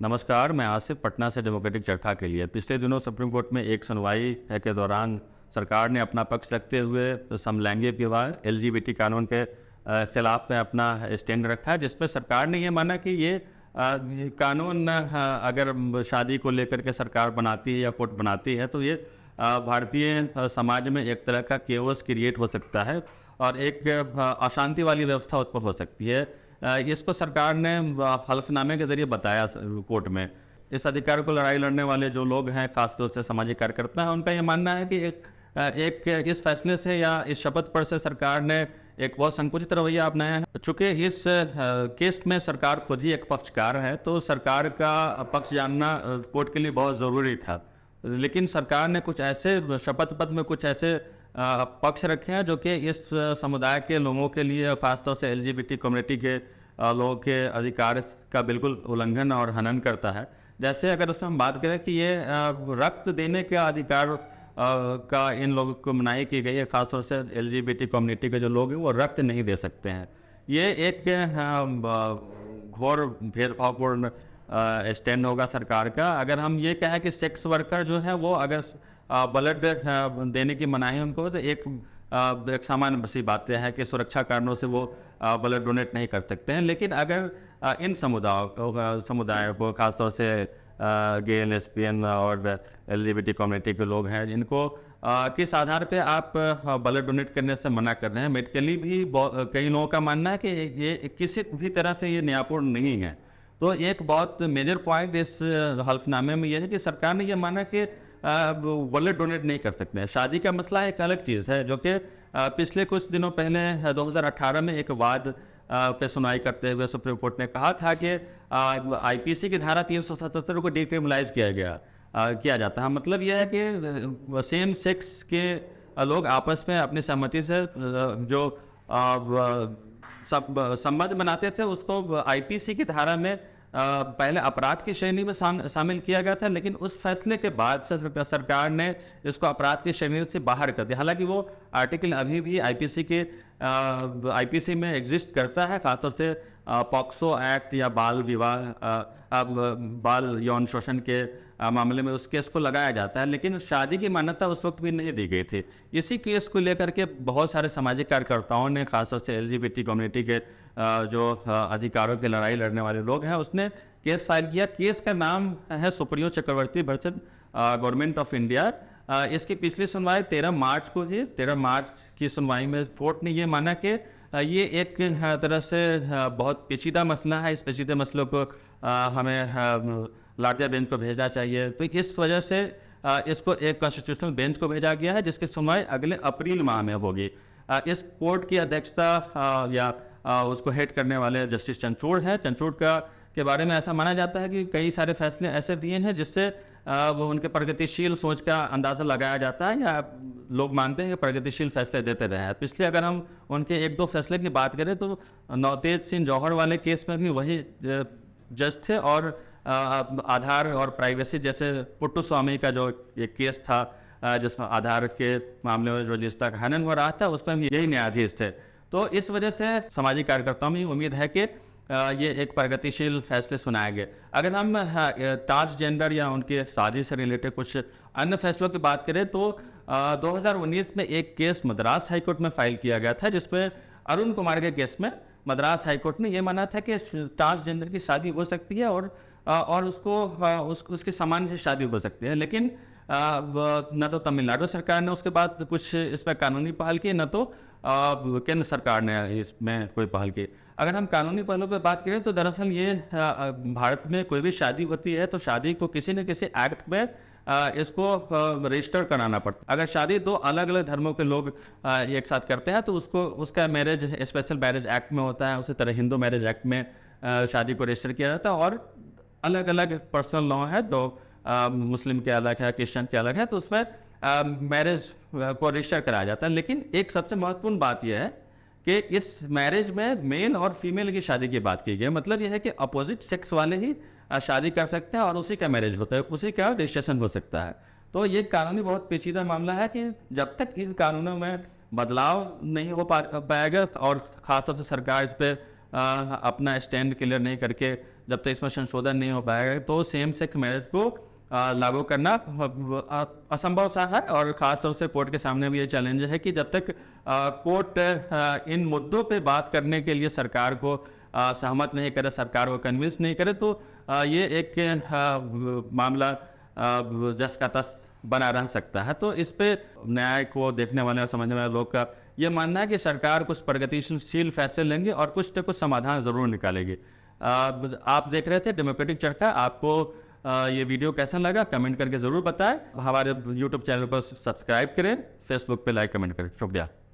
नमस्कार, मैं आसिफ पटना से डेमोक्रेटिक चरखा के लिए। पिछले दिनों सुप्रीम कोर्ट में एक सुनवाई के दौरान सरकार ने अपना पक्ष रखते हुए समलैंगिक विवाह एलजीबीटी कानून के खिलाफ में अपना स्टैंड रखा है, जिसमें सरकार ने ये माना कि ये कानून अगर शादी को लेकर के सरकार बनाती है या कोर्ट बनाती है तो ये भारतीय समाज में एक तरह का केओस क्रिएट हो सकता है और एक अशांति वाली व्यवस्था उत्पन्न हो सकती है। इसको सरकार ने हल्फनामे के जरिए बताया कोर्ट में। इस अधिकार को लड़ाई लड़ने वाले जो लोग हैं, खासतौर से सामाजिक कार्यकर्ता हैं, उनका ये मानना है कि एक इस फैसले से या इस शपथ पर से सरकार ने एक बहुत संकुचित रवैया अपनाया है। चूँकि इस केस में सरकार खुद ही एक पक्षकार है, तो सरकार का पक्ष जानना कोर्ट के लिए बहुत ज़रूरी था। लेकिन सरकार ने कुछ ऐसे शपथ पत्र में कुछ ऐसे पक्ष रखे हैं जो कि इस समुदाय के लोगों के लिए, खासतौर से एलजीबीटी कम्युनिटी के लोगों के अधिकार का बिल्कुल उल्लंघन और हनन करता है। जैसे अगर उसमें हम बात करें कि ये रक्त देने के अधिकार का इन लोगों को मनाही की गई है, खासतौर से एलजीबीटी कम्युनिटी के जो लोग हैं वो रक्त नहीं दे सकते हैं। ये एक घोर भेदभावपूर्ण स्टैंड होगा सरकार का। अगर हम ये कहें कि सेक्स वर्कर जो है वो अगर ब्लड देने की मनाही उनको हो तो एक सामान्य सी बात है कि सुरक्षा कारणों से वो ब्लड डोनेट नहीं कर सकते हैं। लेकिन अगर इन समुदायों को खासतौर से गे, लेस्बियन और एलजीबीटी कम्युनिटी के लोग हैं, जिनको किस आधार पे आप ब्लड डोनेट करने से मना कर रहे हैं, मेडिकली भी कई लोगों का मानना है कि ये किसी भी तरह से ये न्यायपूर्ण नहीं है। तो एक बहुत मेजर पॉइंट इस हल्फनामे में यह है कि सरकार ने यह माना कि ब्लड डोनेट नहीं कर सकते हैं। शादी का मसला एक अलग चीज़ है, जो कि पिछले कुछ दिनों पहले 2018 में एक वाद पे सुनवाई करते हुए सुप्रीम कोर्ट ने कहा था कि आईपीसी की धारा 377 को डिक्रिमिनलाइज किया जाता है। मतलब यह है कि सेम सेक्स के लोग आपस में अपनी सहमति से जो संबंध बनाते थे उसको आईपीसी की धारा में पहले अपराध की श्रेणी में शामिल किया गया था, लेकिन उस फैसले के बाद से सरकार ने इसको अपराध की श्रेणी से बाहर कर दिया। हालांकि वो आर्टिकल अभी भी आईपीसी में एग्जिस्ट करता है, खासतौर से पॉक्सो एक्ट या बाल यौन शोषण के मामले में उस केस को लगाया जाता है, लेकिन शादी की मान्यता उस वक्त भी नहीं दी गई थी। इसी केस को लेकर के बहुत सारे सामाजिक कार्यकर्ताओं ने, खासतौर से एलजीबीटी कम्युनिटी के जो अधिकारों की लड़ाई लड़ने वाले लोग हैं, उसने केस फाइल किया। केस का नाम है सुप्रियो चक्रवर्ती वर्सेस गवर्नमेंट ऑफ इंडिया। इसकी पिछली सुनवाई 13 मार्च को थी। 13 मार्च की सुनवाई में कोर्ट ने ये माना कि ये एक तरह से बहुत पेचीदा मसला है। इस पेचीदे मसलों को हमें लार्जर बेंच को भेजना चाहिए। तो इस वजह से इसको एक कॉन्स्टिट्यूशनल बेंच को भेजा गया है, जिसकी सुनवाई अगले अप्रैल माह में होगी। इस कोर्ट की अध्यक्षता या उसको हेड करने वाले जस्टिस चंद्रचूड़ हैं। चंद्रचूड़ के बारे में ऐसा माना जाता है कि कई सारे फैसले ऐसे दिए हैं जिससे वो उनके प्रगतिशील सोच का अंदाज़ा लगाया जाता है, या लोग मानते हैं कि प्रगतिशील फैसले देते रहे हैं। पिछले अगर हम उनके एक दो फैसले की बात करें तो नवतेज सिंह जौहर वाले केस में भी वही जज थे, और आधार और प्राइवेसी जैसे पुट्टू स्वामी का जो एक केस था जिसमें आधार के मामले में जो निजता का हनन हो रहा था, उसमें भी यही न्यायाधीश थे। तो इस वजह से सामाजिक कार्यकर्ताओं में उम्मीद है कि ये एक प्रगतिशील फैसले सुनाए गए। अगर हम ट्रांसजेंडर या उनकी शादी से रिलेटेड कुछ अन्य फैसलों की बात करें तो 2019 में एक केस मद्रास हाईकोर्ट में फाइल किया गया था, जिसमें अरुण कुमार के केस में मद्रास हाईकोर्ट ने यह माना था कि ट्रांसजेंडर की शादी हो सकती है और उसकी सामान्य से शादी हो सकती है। लेकिन न तो तमिलनाडु सरकार ने उसके बाद कुछ इस पर कानूनी पहल की, न तो केंद्र सरकार ने इसमें कोई पहल की। अगर हम कानूनी पहलों पर बात करें तो दरअसल ये भारत में कोई भी शादी होती है तो शादी को किसी न किसी एक्ट में इसको रजिस्टर कराना पड़ता है। अगर शादी दो अलग अलग धर्मों के लोग एक साथ करते हैं तो उसका मैरिज स्पेशल मैरिज एक्ट में होता है। उसी तरह हिंदू मैरिज एक्ट में शादी को रजिस्टर किया जाता है, और अलग अलग पर्सनल लॉ है, तो मुस्लिम के अलग है, क्रिश्चियन के अलग है, तो उसमें मैरिज को रजिस्टर कराया जाता है। लेकिन एक सबसे महत्वपूर्ण बात यह है कि इस मैरिज में मेल और फीमेल की शादी की बात की गई है। मतलब यह है कि अपोजिट सेक्स वाले ही शादी कर सकते हैं और उसी का मैरिज होता है, उसी का रजिस्ट्रेशन हो सकता है। तो ये कानूनी बहुत पेचीदा मामला है कि जब तक इन कानूनों में बदलाव नहीं हो पाएगा और ख़ासतौर से सरकार इस पर अपना स्टैंड क्लियर नहीं करके, जब तक इसमें संशोधन नहीं हो पाएगा, तो सेम सेक्स मैरिज को लागू करना असंभव सा है। और ख़ास तौर से कोर्ट के सामने भी ये चैलेंज है कि जब तक कोर्ट इन मुद्दों पे बात करने के लिए सरकार को सहमत नहीं करे, सरकार को कन्विंस नहीं करे, तो ये एक मामला जस का तस बना रह सकता है। तो इस पे न्याय को देखने वाले और समझने वाले लोग का ये मानना है कि सरकार कुछ प्रगतिशील फैसले लेंगे और कुछ न कुछ समाधान ज़रूर निकालेगी। आप देख रहे थे डेमोक्रेटिक चर्चा। आपको ये वीडियो कैसा लगा कमेंट करके ज़रूर बताएं। हमारे यूट्यूब चैनल पर सब्सक्राइब करें, फेसबुक पे लाइक कमेंट करें। शुक्रिया।